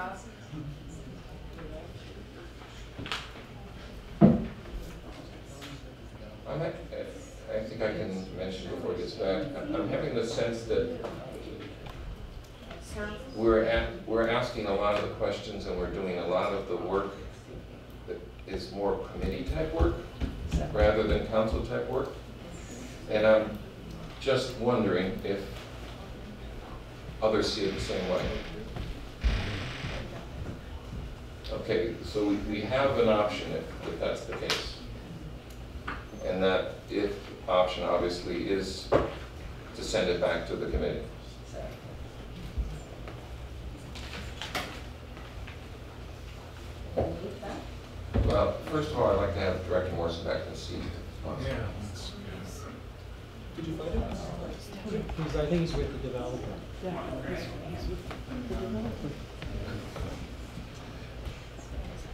Dawson? I think I can mention before it gets back. I'm having the sense that we're asking a lot of the questions and we're doing a lot of the work that is more committee type work rather than council type work. And I'm just wondering if others see it the same way. Okay, so we have an option if that's the case. And that if option obviously is to send it back to the committee. Well, first of all, I'd like to have Director Morrison back in the seat. Yeah. Did you find it? I think he's with the developer. Yeah.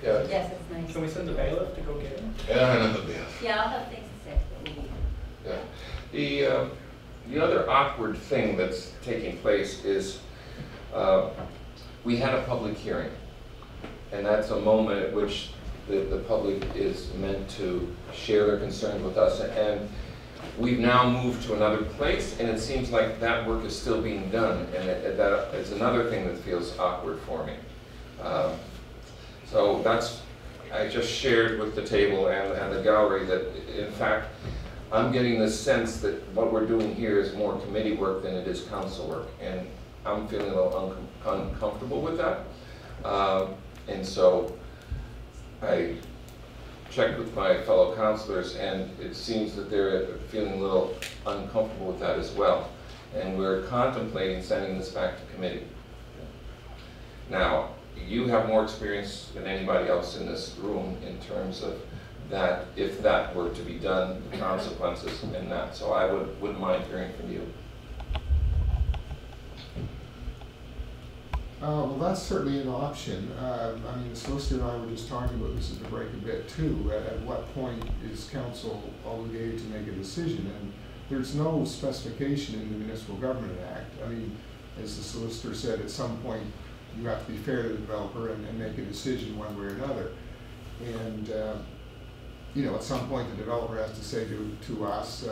Yes, it's nice. Can we send the bailiff to go get him? Yeah, I know the deal. Yeah, I'll have things to say. But we'll be Yeah. The other awkward thing that's taking place is we had a public hearing, and that's a moment at which the public is meant to share their concerns with us, and we've now moved to another place, and it seems like that work is still being done, and that is another thing that feels awkward for me. So that's, I just shared with the table and the gallery that, in fact, I'm getting the sense that what we're doing here is more committee work than it is council work, and I'm feeling a little uncomfortable with that. And so I checked with my fellow councilors, and it seems that they're feeling a little uncomfortable with that as well. And we're contemplating sending this back to committee. Now, you have more experience than anybody else in this room in terms of that, if that were to be done, the consequences in that. So I wouldn't mind hearing from you. Well, that's certainly an option. I mean, the solicitor and I were just talking about this at the break a bit too. At what point is council obligated to make a decision? And there's no specification in the Municipal Government Act. I mean, as the solicitor said, at some point you have to be fair to the developer and make a decision one way or another. And you know, at some point the developer has to say to us,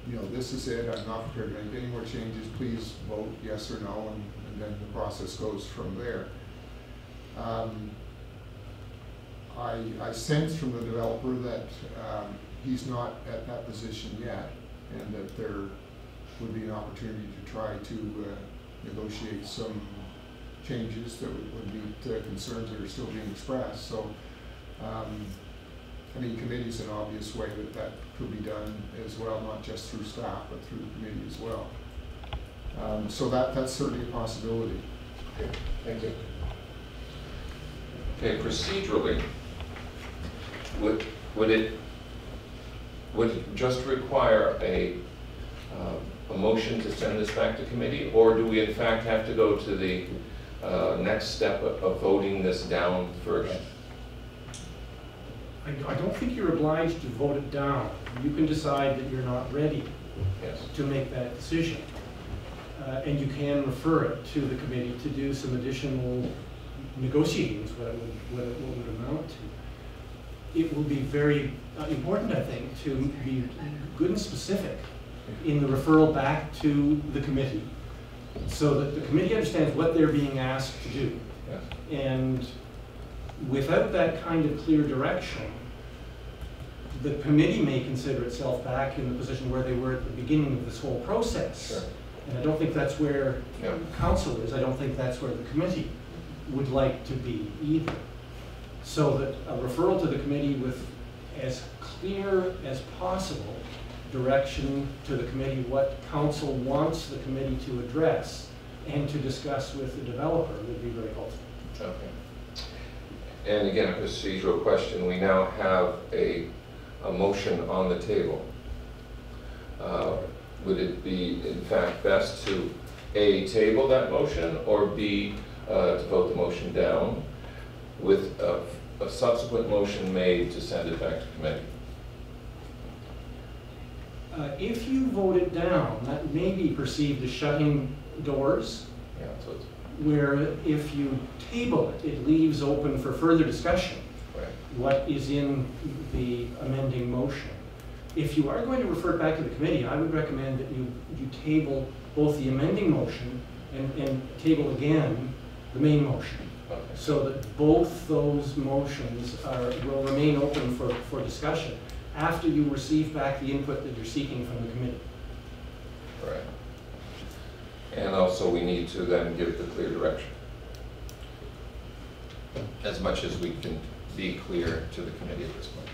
you know, this is it, I'm not prepared to make any more changes, please vote yes or no, and then the process goes from there. I sense from the developer that he's not at that position yet, and that there would be an opportunity to try to negotiate some changes that would meet concerns that are still being expressed. So, I mean, committee is an obvious way that could be done as well, not just through staff, but through the committee as well. So that's certainly a possibility. Okay, thank you. Okay, procedurally, would it just require a motion to send this back to committee, or do we in fact have to go to the next step of voting this down first? I don't think you're obliged to vote it down. You can decide that you're not ready to make that decision. And you can refer it to the committee to do some additional negotiating, is what it would amount to. It will be very important, I think, to be good and specific in the referral back to the committee, so that the committee understands what they're being asked to do. Yes. And without that kind of clear direction, the committee may consider itself back in the position where they were at the beginning of this whole process. Sure. And I don't think that's where Yeah. council is. I don't think that's where the committee would like to be either. So that a referral to the committee with as clear as possible direction to the committee what council wants the committee to address and to discuss with the developer would be very helpful. Okay. And again, a procedural question. We now have a motion on the table. Would it be, in fact, best to A, table that motion, or B, to vote the motion down with a subsequent motion made to send it back to committee? If you vote it down, that may be perceived as shutting doors. Yeah, so where if you table it, it leaves open for further discussion Right. what is in the amending motion. If you are going to refer it back to the committee, I would recommend that you table both the amending motion and table again the main motion, Okay. so that both those motions will remain open for discussion after you receive back the input that you're seeking from the committee. Right. And also, we need to then give the clear direction. As much as we can be clear to the committee at this point.